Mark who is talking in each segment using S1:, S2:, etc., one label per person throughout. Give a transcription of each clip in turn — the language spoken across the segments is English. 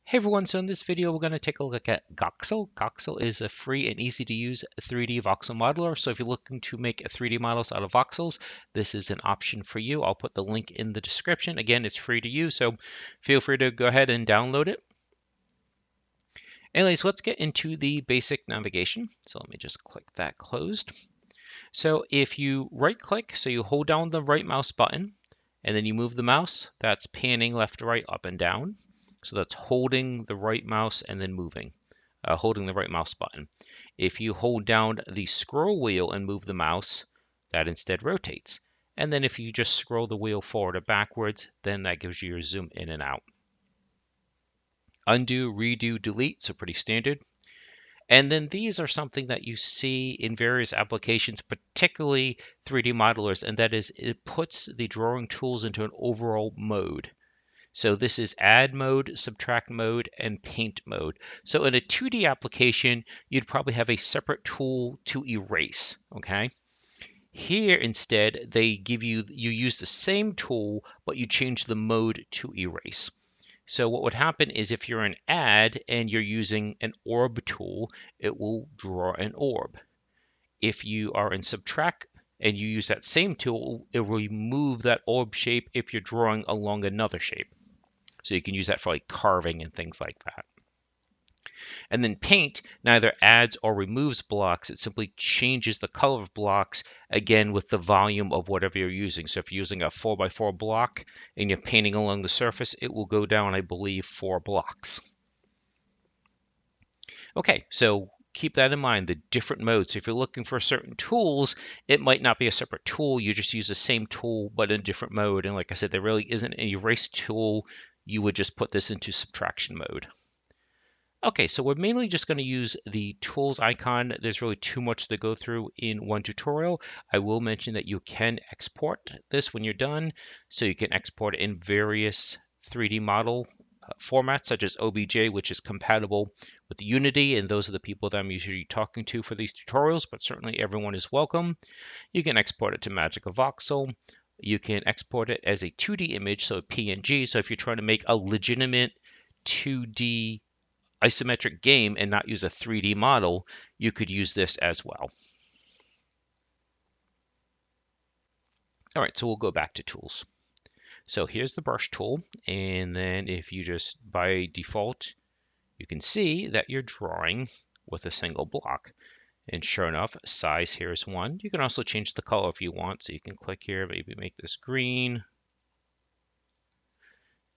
S1: Hey everyone, so in this video we're going to take a look at Goxel. Goxel is a free and easy to use 3D voxel modeler. So if you're looking to make 3D models out of voxels, this is an option for you. I'll put the link in the description. Again, it's free to use, so feel free to go ahead and download it. Anyways, let's get into the basic navigation. So let me just click that closed. So if you right click, so you hold down the right mouse button and then you move the mouse, that's panning left to right, up and down. So that's holding the right mouse and then moving, holding the right mouse button. If you hold down the scroll wheel and move the mouse, that instead rotates. And then if you just scroll the wheel forward or backwards, then that gives you your zoom in and out. Undo, redo, delete, so pretty standard. And then these are something that you see in various applications, particularly 3D modelers, and that is it puts the drawing tools into an overall mode. So this is add mode, subtract mode, and paint mode. So in a 2D application, you'd probably have a separate tool to erase, okay? Here instead, they give you use the same tool, but you change the mode to erase. So what would happen is if you're in add and you're using an orb tool, it will draw an orb. If you are in subtract and you use that same tool, it will remove that orb shape if you're drawing along another shape. So you can use that for like carving and things like that. And then paint neither adds or removes blocks. It simply changes the color of blocks, again, with the volume of whatever you're using. So if you're using a 4x4 block and you're painting along the surface, it will go down, I believe, 4 blocks. Okay, so keep that in mind, the different modes. So if you're looking for certain tools, it might not be a separate tool. You just use the same tool, but in a different mode. And like I said, there really isn't an erase tool. You would just put this into subtraction mode. Okay, so we're mainly just going to use the tools icon. There's really too much to go through in one tutorial. I will mention that you can export this when you're done. So you can export it in various 3D model formats such as OBJ, which is compatible with Unity, and those are the people that I'm usually talking to for these tutorials, but certainly everyone is welcome. You can export it to Magic of Voxel. You can export it as a 2D image, so a PNG. So if you're trying to make a legitimate 2D isometric game and not use a 3D model, you could use this as well. All right, so we'll go back to tools. So here's the brush tool, and then if you just by default, you can see that you're drawing with a single block. And sure enough, size here is 1. You can also change the color if you want, so you can click here, maybe make this green,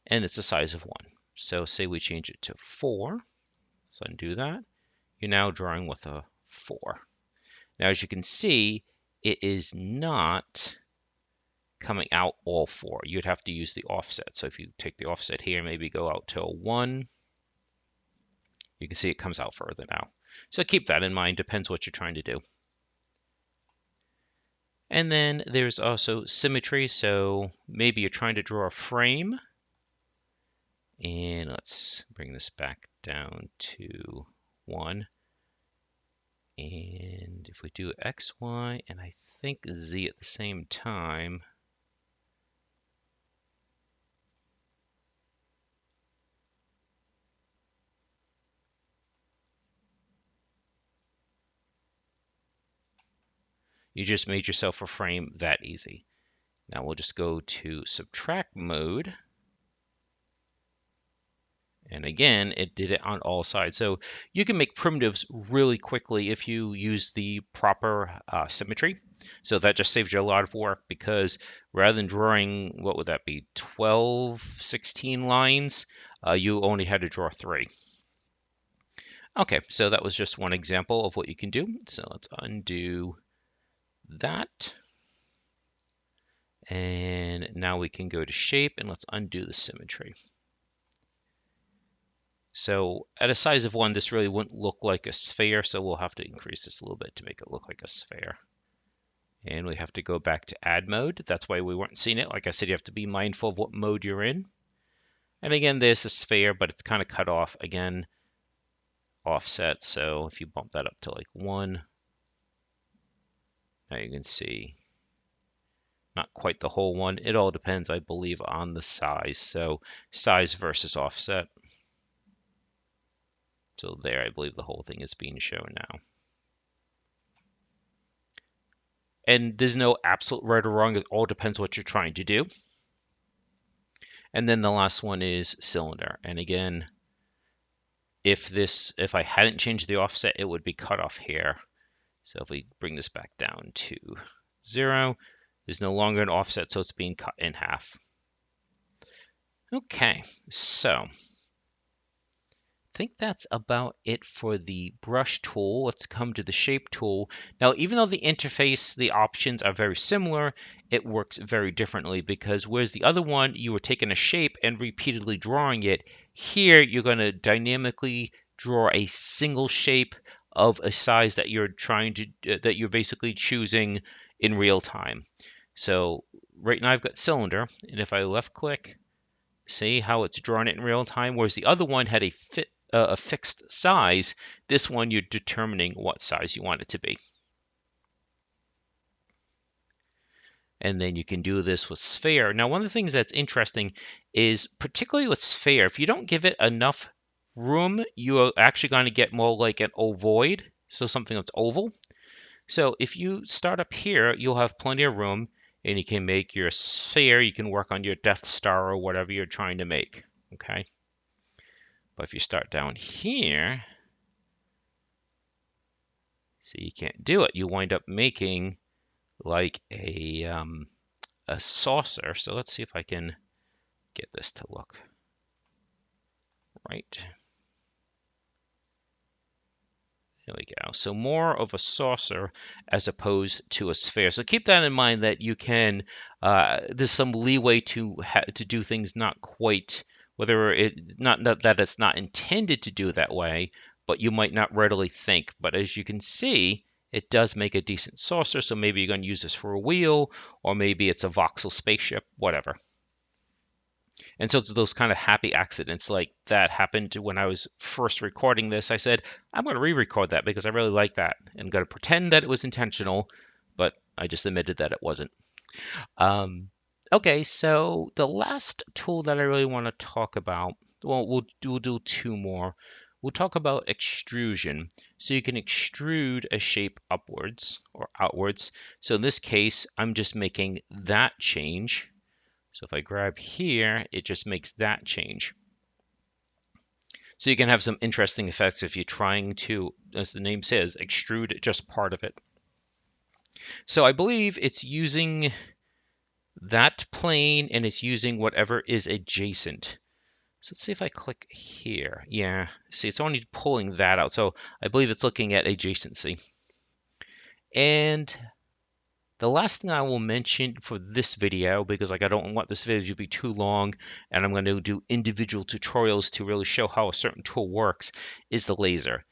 S1: and it's the size of 1. So say we change it to 4, let's undo that. You're now drawing with a 4. Now, as you can see, it is not coming out all 4. You'd have to use the offset. So if you take the offset here, maybe go out to a 1, you can see it comes out further now. So keep that in mind, depends what you're trying to do. And then there's also symmetry. So maybe you're trying to draw a frame. And let's bring this back down to 1. And if we do X, Y, and I think Z at the same time, you just made yourself a frame that easy. Now we'll just go to subtract mode. And again, it did it on all sides. So you can make primitives really quickly if you use the proper symmetry. So that just saves you a lot of work because rather than drawing, what would that be, 12, 16 lines, you only had to draw 3. Okay, so that was just one example of what you can do. So let's undo that. And now we can go to shape and let's undo the symmetry. So at a size of 1, this really wouldn't look like a sphere, so we'll have to increase this a little bit to make it look like a sphere. And we have to go back to add mode. That's why we weren't seeing it. Like I said, you have to be mindful of what mode you're in. And again, there's a sphere, but it's kind of cut off. Again, offset. So if you bump that up to like 1, now you can see not quite the whole one. It all depends, I believe, on the size. So size versus offset. So there, I believe the whole thing is being shown now. And there's no absolute right or wrong. It all depends what you're trying to do. And then the last one is cylinder. And again, if I hadn't changed the offset, it would be cut off here. So if we bring this back down to 0, there's no longer an offset, so it's being cut in half. Okay, so I think that's about it for the brush tool. Let's come to the shape tool. Now, even though the interface, the options are very similar, it works very differently because whereas the other one, you were taking a shape and repeatedly drawing it, here you're going to dynamically draw a single shape of a size that you're that you're basically choosing in real time. So right now I've got cylinder, and if I left click, see how it's drawn it in real time, whereas the other one had a fixed size. This one, you're determining what size you want it to be. And then you can do this with sphere. Now, one of the things that's interesting is, particularly with sphere, if you don't give it enough room, you are actually going to get more like an ovoid, so something that's oval. So if you start up here, you'll have plenty of room, and you can make your sphere. You can work on your Death Star or whatever you're trying to make, okay? But if you start down here, see, you can't do it. You wind up making like a saucer. So let's see if I can get this to look right. There we go. So more of a saucer as opposed to a sphere. So keep that in mind that you can, there's some leeway to do things not quite, whether not that it's not intended to do that way, but you might not readily think. But as you can see, it does make a decent saucer. So maybe you're going to use this for a wheel, or maybe it's a voxel spaceship, whatever. And so it's those kind of happy accidents like that happened when I was first recording this. I said, I'm going to re-record that because I really like that. And I'm going to pretend that it was intentional, but I just admitted that it wasn't. Okay, so the last tool that I really want to talk about, well, we'll do two more. We'll talk about extrusion. So you can extrude a shape upwards or outwards. So in this case, I'm just making that change. So if I grab here, it just makes that change. So you can have some interesting effects if you're trying to, as the name says, extrude just part of it. So I believe it's using that plane and it's using whatever is adjacent. So let's see if I click here. Yeah, see, it's only pulling that out. So I believe it's looking at adjacency. And the last thing I will mention for this video, because like I don't want this video to be too long, and I'm going to do individual tutorials to really show how a certain tool works, is the laser.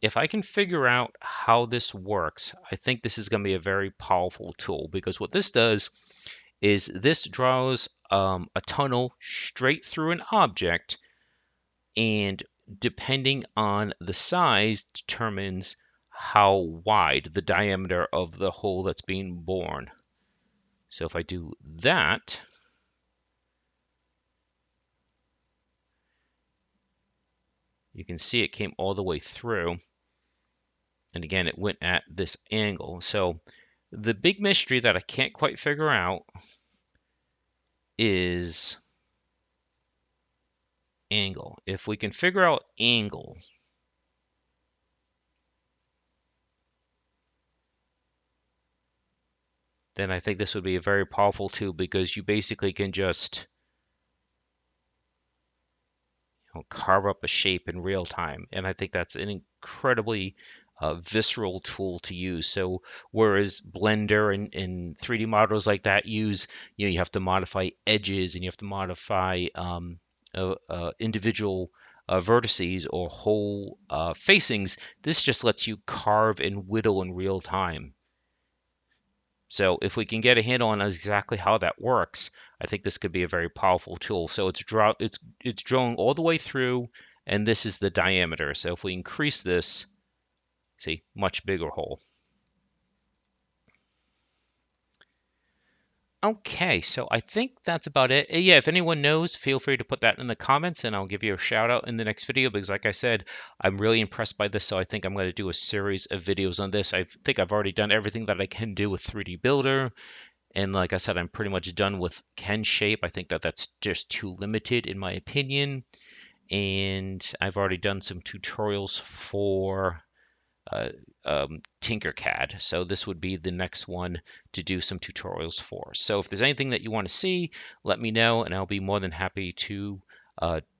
S1: If I can figure out how this works, I think this is going to be a very powerful tool, because what this does is this draws a tunnel straight through an object, and depending on the size determines how wide the diameter of the hole that's being bored. So if I do that, you can see it came all the way through. And again, it went at this angle. So the big mystery that I can't quite figure out is angle. If we can figure out angle, then I think this would be a very powerful tool, because you basically can just carve up a shape in real time. And I think that's an incredibly visceral tool to use. So whereas Blender and 3D models like that use, you have to modify edges and you have to modify individual vertices or whole facings, this just lets you carve and whittle in real time. So if we can get a handle on exactly how that works, I think this could be a very powerful tool. So it's drawing all the way through, and this is the diameter. So if we increase this, see, much bigger hole. Okay, so I think that's about it. Yeah, if anyone knows, feel free to put that in the comments and I'll give you a shout out in the next video because like I said, I'm really impressed by this, so I think I'm going to do a series of videos on this. I think I've already done everything that I can do with 3D Builder, and like I said, I'm pretty much done with Ken Shape. I think that that's just too limited in my opinion, and I've already done some tutorials for uh, Tinkercad. So this would be the next one to do some tutorials for. So if there's anything that you want to see, let me know, and I'll be more than happy to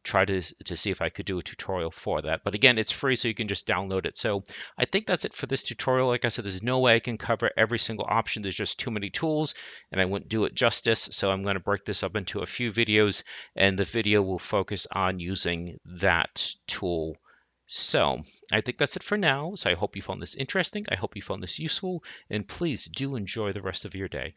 S1: try to see if I could do a tutorial for that. But again, it's free, so you can just download it. So I think that's it for this tutorial. Like I said, there's no way I can cover every single option. There's just too many tools, and I wouldn't do it justice. So I'm going to break this up into a few videos, and the video will focus on using that tool. So I think that's it for now. So I hope you found this interesting. I hope you found this useful, and please do enjoy the rest of your day.